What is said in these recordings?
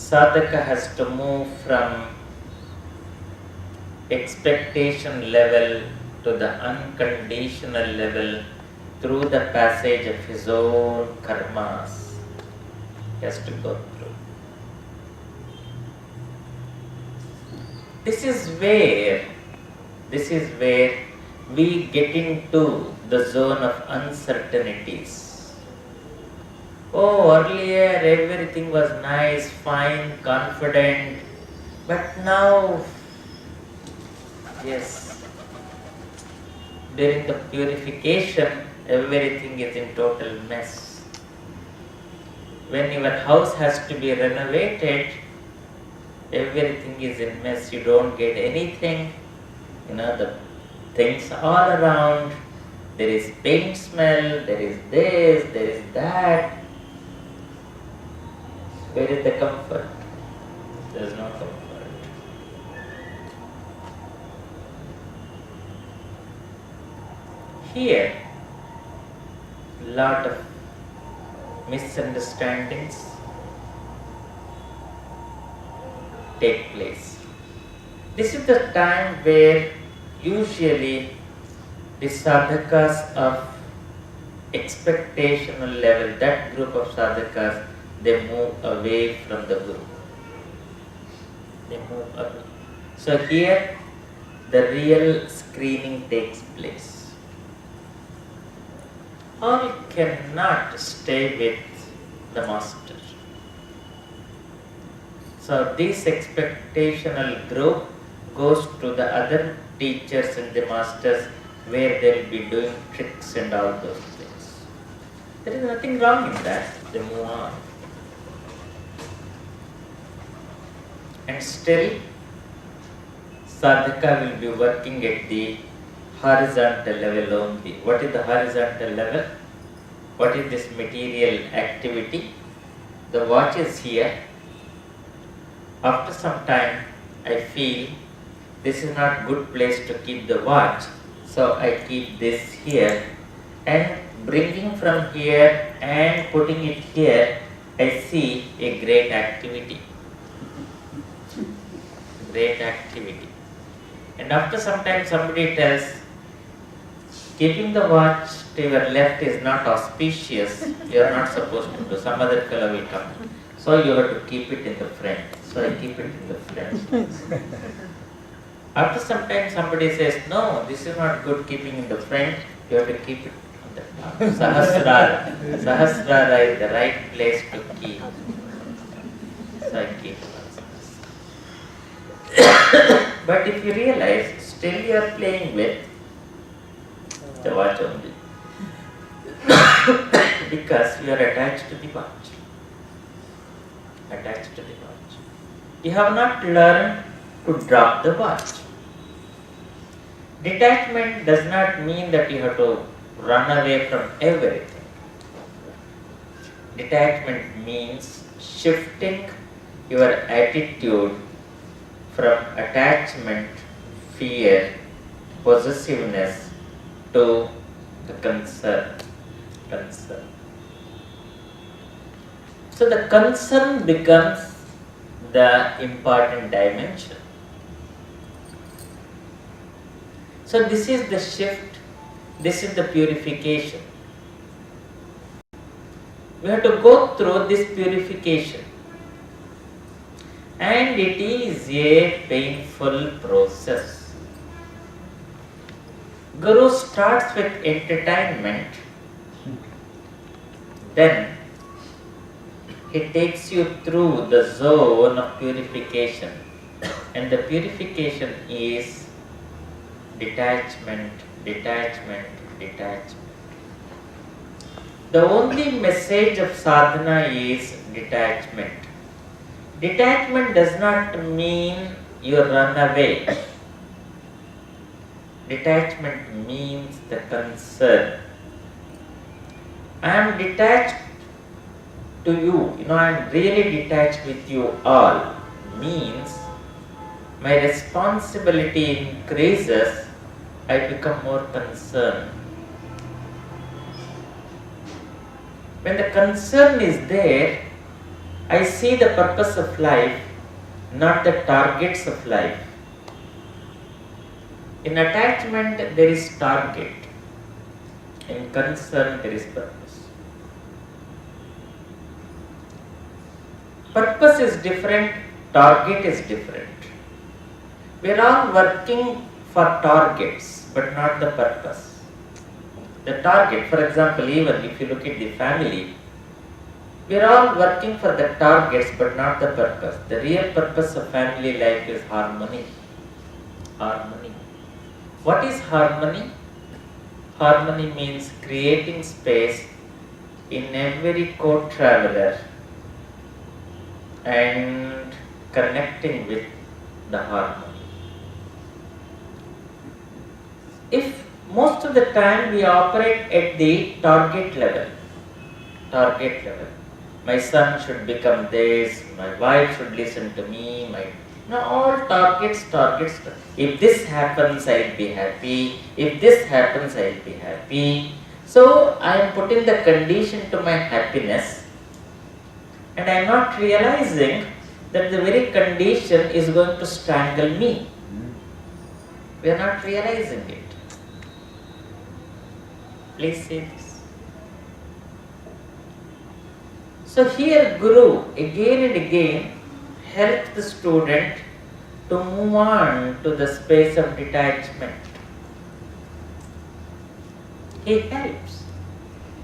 sadhaka has to move from expectation level to the unconditional level through the passage of his own karmas. He has to go through. This is where we get into the zone of uncertainties. Oh, earlier everything was nice, fine, confident, but now, yes, during the purification, everything is in total mess. When your house has to be renovated, everything is in mess. You don't get anything. The things all around. There is paint smell, there is this, there is that. Where is the comfort? There is no comfort. Here, lot of misunderstandings take place. This is the time where usually the sadhakas of expectational level, that group of sadhakas, they move away from the guru. They move away. So here the real screening takes place. All cannot stay with the master. So this expectational group goes to the other teachers and the masters where they will be doing tricks and all those things. There is nothing wrong in that. They move on. And still, sadhaka will be working at the horizontal level only. What is the horizontal level? What is this material activity? The watch is here. After some time, I feel this is not good place to keep the watch. So I keep this here and bringing from here and putting it here, I see a great activity. Great activity. And after some time somebody tells, keeping the watch to your left is not auspicious, you are not supposed to do, some other fellow will come. So you have to keep it in the front. So I keep it in the front. After some time somebody says, no, this is not good keeping in the front, you have to keep it on the top. Sahasrara. Sahasrara is the right place to keep. So I keep it. But if you realize, still you are playing with the watch only. Because you are attached to the watch. Attached to the watch. You have not learned to drop the watch. Detachment does not mean that you have to run away from everything. Detachment means shifting your attitude from attachment, fear, possessiveness to the concern. So the concern becomes the important dimension. So this is the shift, this is the purification. We have to go through this purification. And it is a painful process. Guru starts with entertainment, then he takes you through the zone of purification. And the purification is detachment, detachment, detachment. The only message of sadhana is detachment. Detachment does not mean you run away. Detachment means the concern. I am detached to you. I am really detached with you all. Means my responsibility increases, I become more concerned. When the concern is there, I see the purpose of life, not the targets of life. In attachment, there is target. In concern, there is purpose. Purpose is different, target is different. We are all working for targets, but not the purpose. The target, for example, even if you look at the family, we are all working for the targets, but not the purpose. The real purpose of family life is harmony. Harmony. What is harmony? Harmony means creating space in every co-traveler and connecting with the harmony. If most of the time we operate at the target level, my son should become this, my wife should listen to me, all targets. If this happens, I'll be happy. If this happens, I'll be happy. So I am putting the condition to my happiness, and I am not realizing that the very condition is going to strangle me. We are not realizing it. Please see this. So here Guru again and again helps the student to move on to the space of detachment. He helps.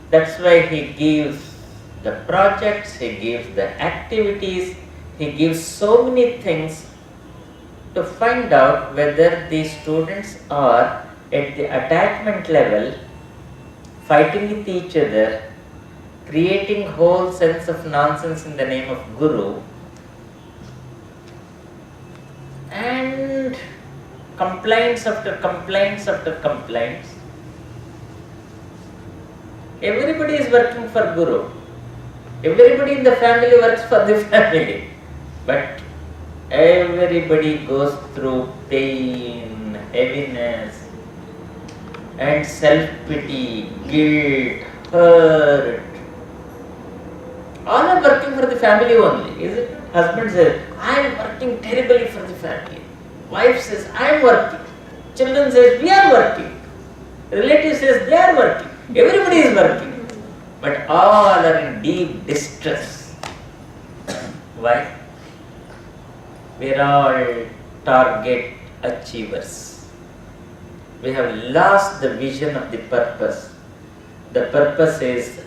That's why he gives the projects, he gives the activities, he gives so many things to find out whether the students are at the attachment level, fighting with each other, creating whole sense of nonsense in the name of Guru, and complaints after complaints after complaints. Everybody is working for Guru. Everybody in the family works for the family. But everybody goes through pain, heaviness, and self-pity, guilt, hurt. All are working for the family only, is it? Husband says, I am working terribly for the family. Wife says, I am working. Children says, we are working. Relative says, they are working. Everybody is working. But all are in deep distress. Why? We are all target achievers. We have lost the vision of the purpose. The purpose is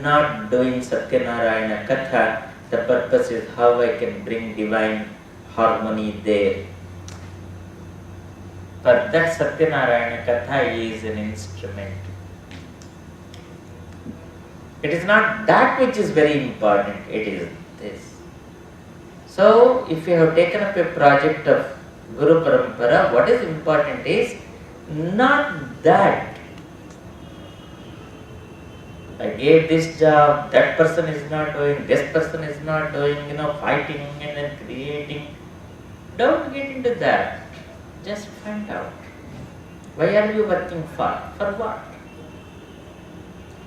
not doing Satyanarayana Katha. The purpose is how I can bring divine harmony there. For that, Satyanarayana Katha is an instrument. It is not that which is very important, it is this. So, if you have taken up a project of Guru Parampara, what is important is not that I gave this job, that person is not doing, this person is not doing, fighting and then creating. Don't get into that. Just find out. Why are you working for? For what?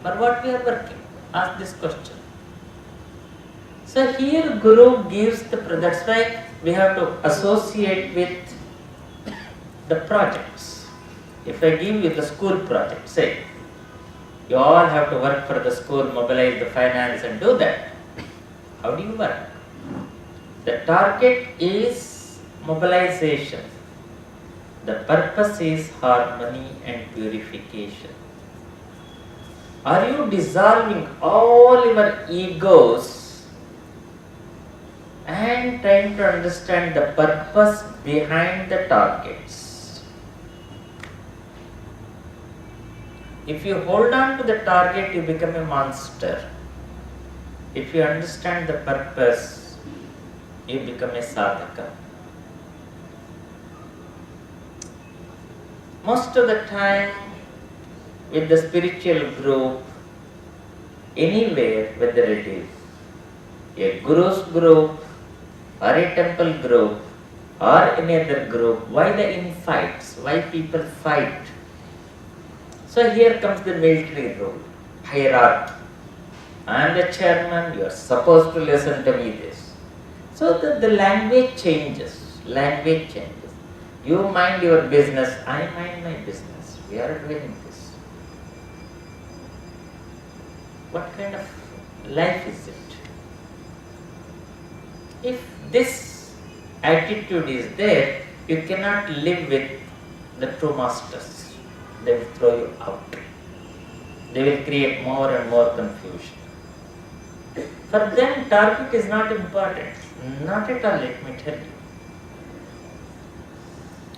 For what we are working? Ask this question. So here Guru gives that's why we have to associate with the projects. If I give you the school project, say, you all have to work for the school, mobilize the finance and do that. How do you work? The target is mobilization. The purpose is harmony and purification. Are you dissolving all your egos and trying to understand the purpose behind the targets? If you hold on to the target, you become a monster. If you understand the purpose, you become a sadhaka. Most of the time, with the spiritual group, anywhere, whether it is a guru's group, or a temple group, or any other group, why the infights? Why people fight? So here comes the military rule, hierarchy. I am the chairman, you are supposed to listen to me this. So the language changes. Language changes. You mind your business, I mind my business. We are doing this. What kind of life is it? If this attitude is there, you cannot live with the true masters. They will throw you out. They will create more and more confusion. For them, target is not important. Not at all, let me tell you.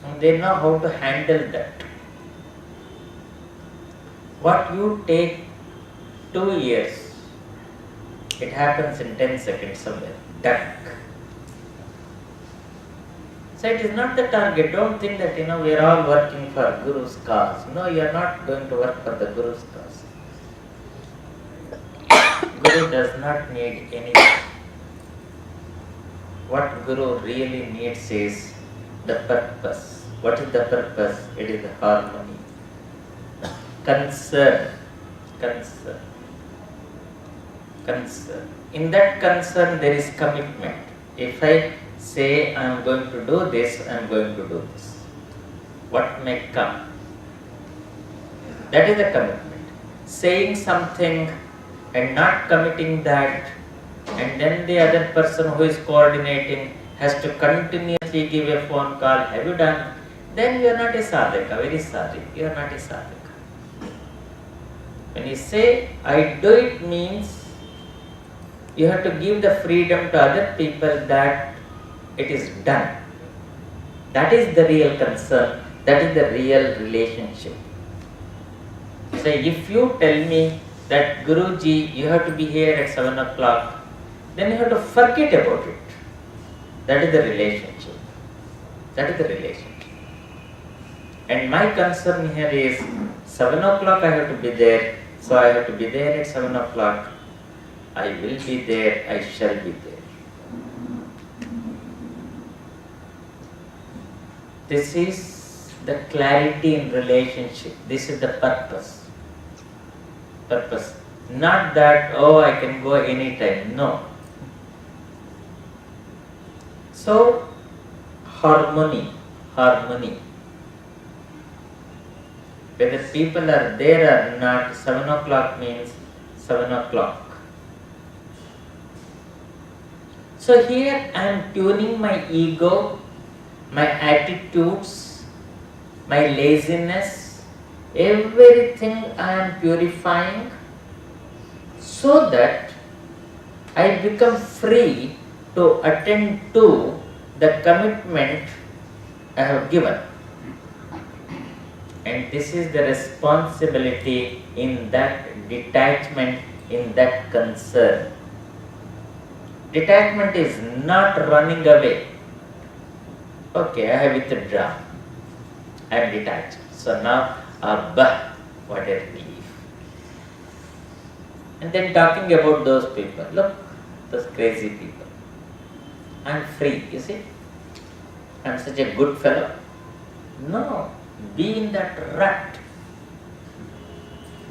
And they know how to handle that. What you take 2 years, it happens in 10 seconds somewhere. Duck. So it is not the target. Don't think that we are all working for Guru's cause. No, you are not going to work for the Guru's cause. Guru does not need anything. What Guru really needs is the purpose. What is the purpose? It is the harmony. Concern. Concern. Concern. In that concern there is commitment. If I say I am going to do this, I am going to do this. What may come? That is the commitment. Saying something and not committing that, and then the other person who is coordinating has to continuously give a phone call, have you done? Then you are not a sadhaka, very sorry, you are not a sadhaka. When you say I do it means you have to give the freedom to other people that it is done. That is the real concern, that is the real relationship. Say, if you tell me that Guruji, you have to be here at 7 o'clock, then you have to forget about it. That is the relationship. That is the relationship. And my concern here is 7 o'clock I have to be there, so I have to be there at 7 o'clock. I will be there, I shall be there. This is the clarity in relationship. This is the purpose. Purpose. Not that, oh, I can go anytime. No. So, harmony. Harmony. Whether people are there or not, 7 o'clock means 7 o'clock. So here I am tuning my ego, my attitudes, my laziness, everything I am purifying so that I become free to attend to the commitment I have given. And this is the responsibility in that detachment, in that concern. Detachment is not running away. Okay, I have withdrawn. I am detached. So now, Abba, what a relief. And then talking about those people. Look, those crazy people. I am free, you see. I am such a good fellow. No, be in that rut.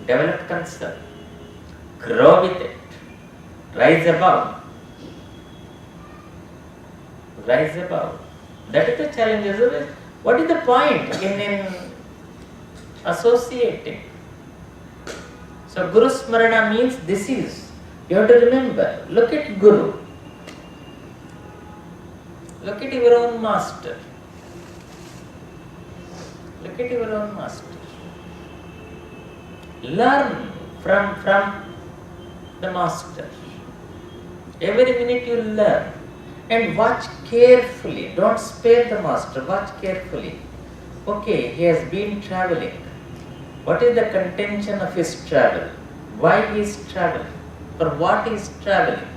Develop concern. Grow with it. Rise above. Rise above. That is the challenge, isn't it? What is the point in associating? So Guru Smarana means this is. You have to remember, look at Guru. Look at your own master. Look at your own master. Learn from the master. Every minute you learn. And watch carefully. Don't spare the master. Watch carefully. Okay, he has been traveling. What is the contention of his travel? Why he is traveling? For what he is traveling?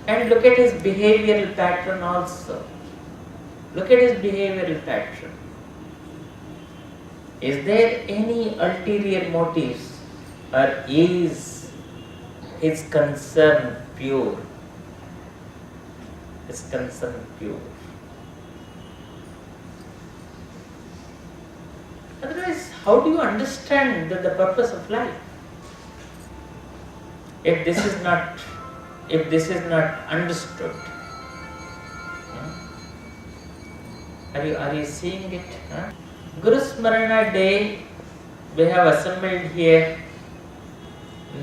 And look at his behavioral pattern also. Look at his behavioral pattern. Is there any ulterior motives, or is his concern pure? His concern pure. Otherwise, how do you understand the purpose of life? If this is not, if this is not understood, are you seeing it? Guru Smarana Day, we have assembled here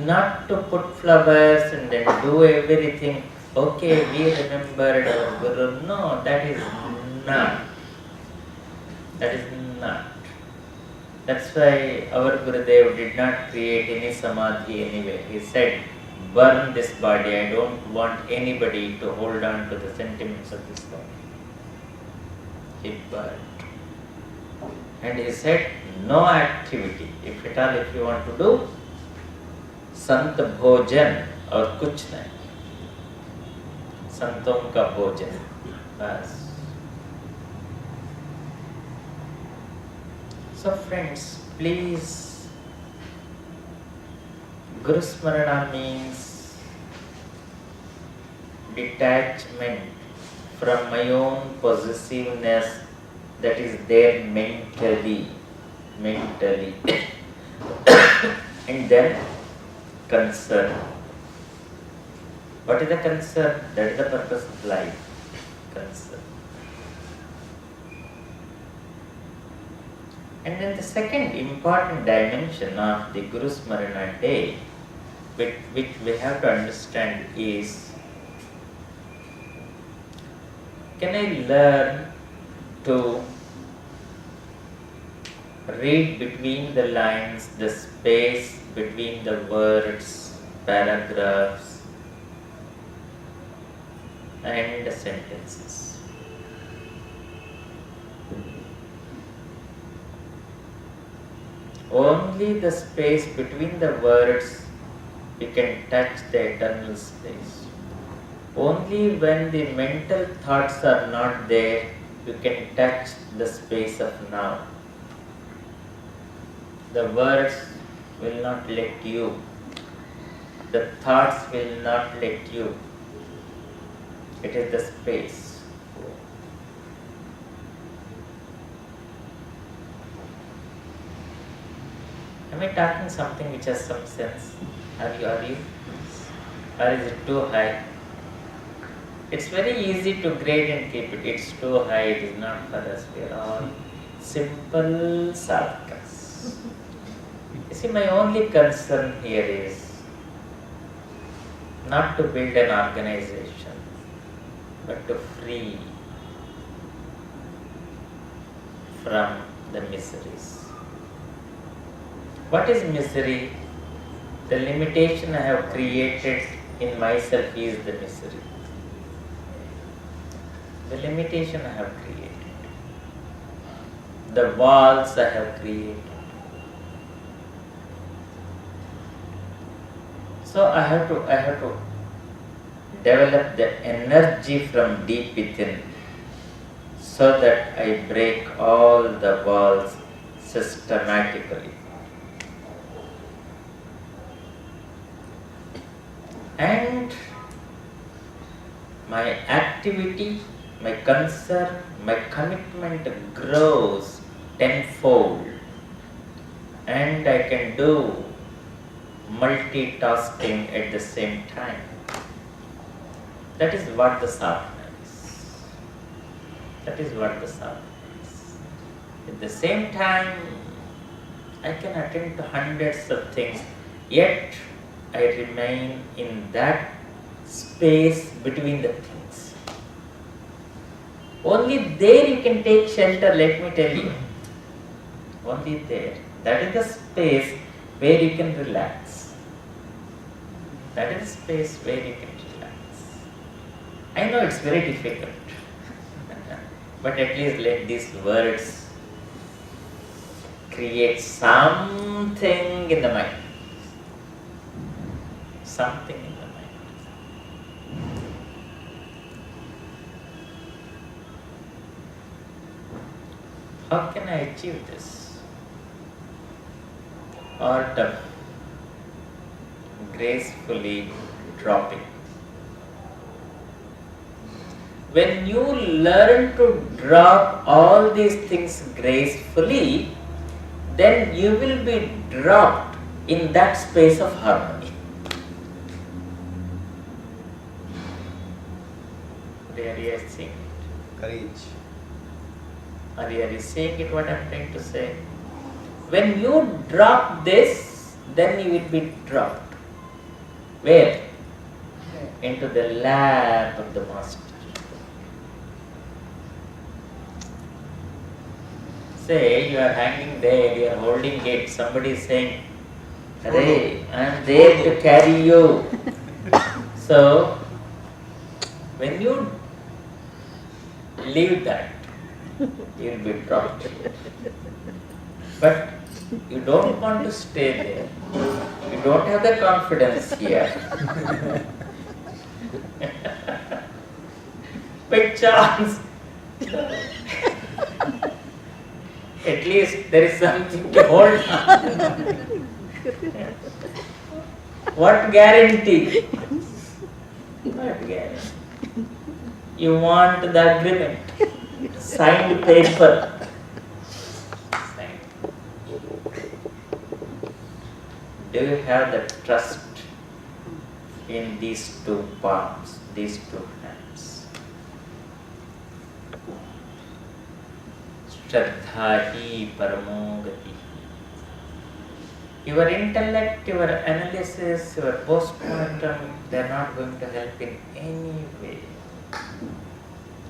not to put flowers and then do everything. Okay, we remembered our Guru. No, that is not. That is not. That's why our Gurudev did not create any samadhi anyway. He said, burn this body. I don't want anybody to hold on to the sentiments of this body. He burned. And he said, no activity. If at all, if you want to do, Sant Bhojan or kuch nahi. Santon ka bhojan. Bas. So friends, please, Guru Smarana means detachment from my own possessiveness that is there mentally. And then concern. What is the concern? That is the purpose of life. Concern. And then the second important dimension of the Guru Smarana Day, which we have to understand is, can I learn to read between the lines, the space between the words, paragraphs, and the sentences? Only the space between the words you can touch the eternal space. Only when the mental thoughts are not there, you can touch the space of now. The words will not let you. The thoughts will not let you. It is the space. Am I talking something which has some sense? Are you? Or is it too high? It's very easy to grade and keep it. It's too high, it is not for us. We are all simple sadhakas. You see, my only concern here is not to build an organization, but to free from the miseries. What is misery? The limitation I have created in myself is the misery. The limitation I have created. The walls I have created. So I have to develop the energy from deep within so that I break all the walls systematically. And my activity, my concern, my commitment grows tenfold, and I can do multitasking at the same time. That is what the sadhana is. That is what the sadhana is. At the same time, I can attend to hundreds of things, yet I remain in that space between the things. Only there you can take shelter, let me tell you. Only there. That is the space where you can relax. That is the space where you can relax. I know it's very difficult, but at least let these words create something in the mind. Something in the mind. How can I achieve this? Art of gracefully dropping. When you learn to drop all these things gracefully, then you will be dropped in that space of harmony. Are you seeing it? Courage. Are you seeing it, what I am trying to say? When you drop this, then you will be dropped. Where? Into the lap of the Master. Say you are hanging there, you are holding it, somebody is saying, "Arey, I am there to carry you." So, when you leave that, you will be dropped. But you don't want to stay there. You don't have the confidence here. By chance, at least there is something to hold on. What guarantee? What guarantee? You want the agreement, signed paper. Signed. Do you have the trust in these two palms, these two hands? Shraddha hi paramo gati. Your intellect, your analysis, your postmortem, they are not going to help in any way.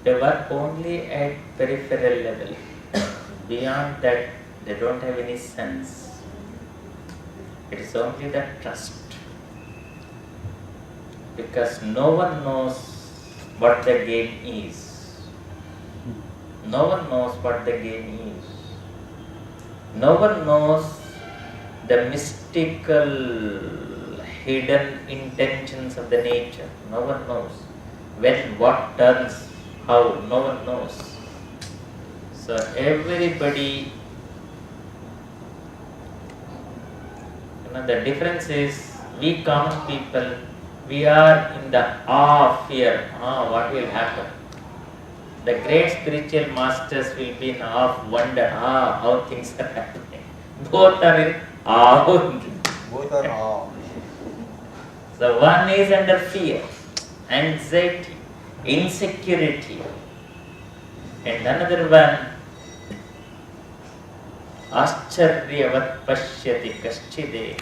They work only at peripheral level. Beyond that, they don't have any sense. It is only the trust. Because no one knows what the game is. No one knows what the game is. No one knows the mystical hidden intentions of the nature. No one knows. When, what turns, how, no one knows. So everybody, the difference is, we common people, we are in the awe of fear. What will happen? The great spiritual masters will be in awe of wonder. How things are happening. Both are in awe. Both are awe. So one is under fear, anxiety, insecurity, and another one, ascharyavat pashyati kaschide.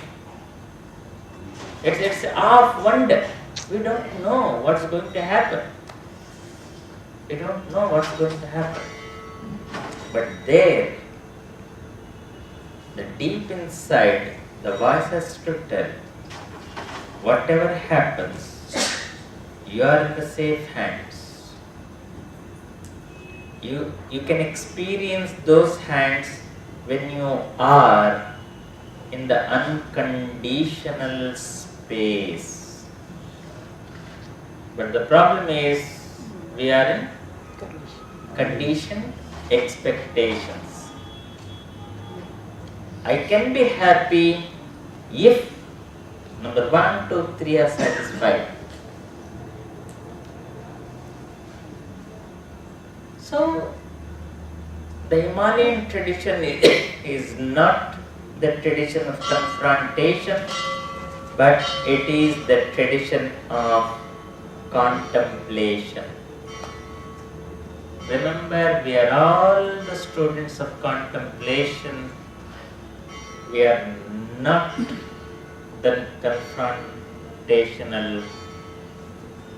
It's awe of wonder. We don't know what's going to happen. We don't know what's going to happen. But there, the deep inside, the voice has to tell, whatever happens, you are in the safe hands. You can experience those hands when you are in the unconditional space. But the problem is, we are in conditioned expectations. I can be happy if number 1, 2, 3 are satisfied. So, the Himalayan tradition is not the tradition of confrontation, but it is the tradition of contemplation. Remember, we are all the students of contemplation. We are not the confrontational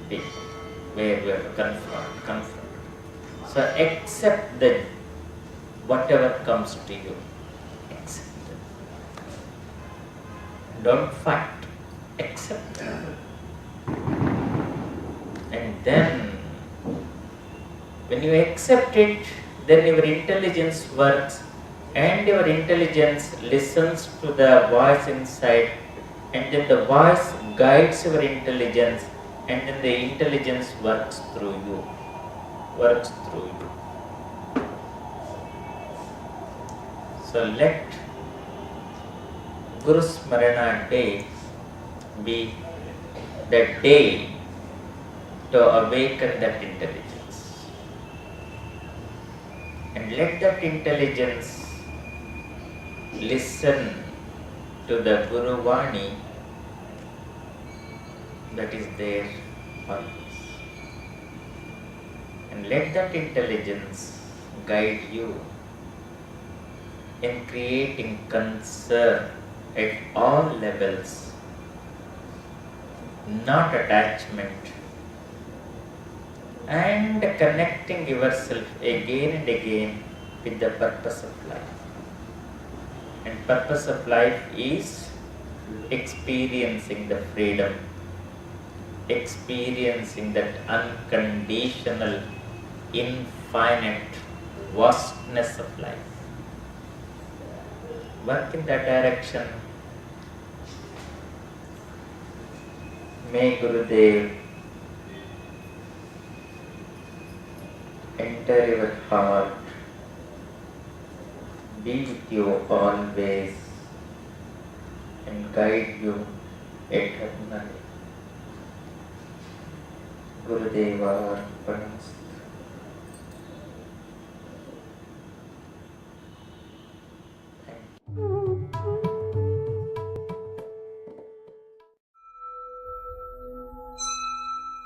people, where we have to confront. So accept that whatever comes to you, accept it. Don't fight, accept it. And then, when you accept it, then your intelligence works, and your intelligence listens to the voice inside, and then the voice guides your intelligence, and then the intelligence works through you. So let Guru Smarana Day be the day to awaken that intelligence. And let that intelligence listen to the Guru Vani that is there always. and let that intelligence guide you in creating concern at all levels, not attachment, and connecting yourself again and again with the purpose of life. And purpose of life is experiencing the freedom, experiencing that unconditional, infinite vastness of life. Work in that direction. May Gurudev enter your heart, be with you always, and guide you eternally. Gurudeva Arpanamastu.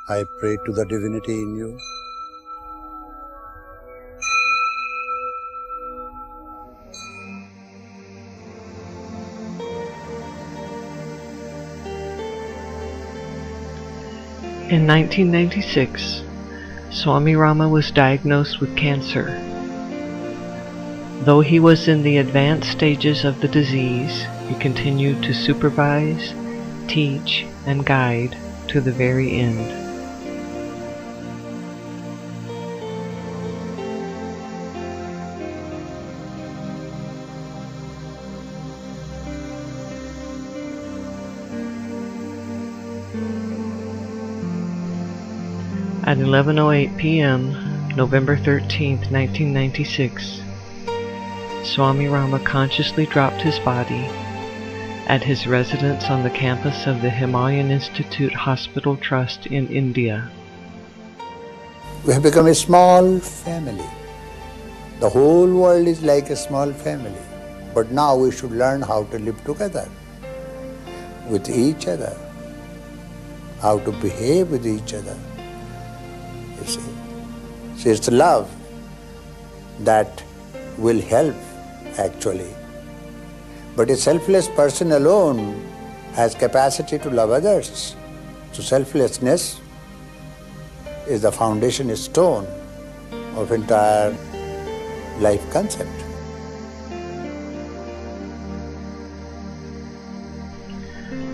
I pray to the divinity in you. In 1996, Swami Rama was diagnosed with cancer. Though he was in the advanced stages of the disease, he continued to supervise, teach, and guide to the very end. At 11:08 p.m., November 13, 1996, Swami Rama consciously dropped his body at his residence on the campus of the Himalayan Institute Hospital Trust in India. We have become a small family. The whole world is like a small family. But now we should learn how to live together with each other, how to behave with each other. You see, so it's love that will help actually. But a selfless person alone has capacity to love others. So selflessness is the foundation stone of entire life concept.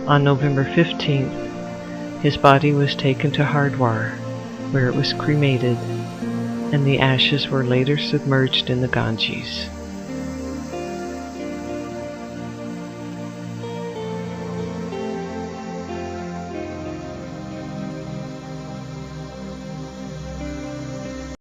On November 15th, his body was taken to Hardwar, where it was cremated, and the ashes were later submerged in the Ganges.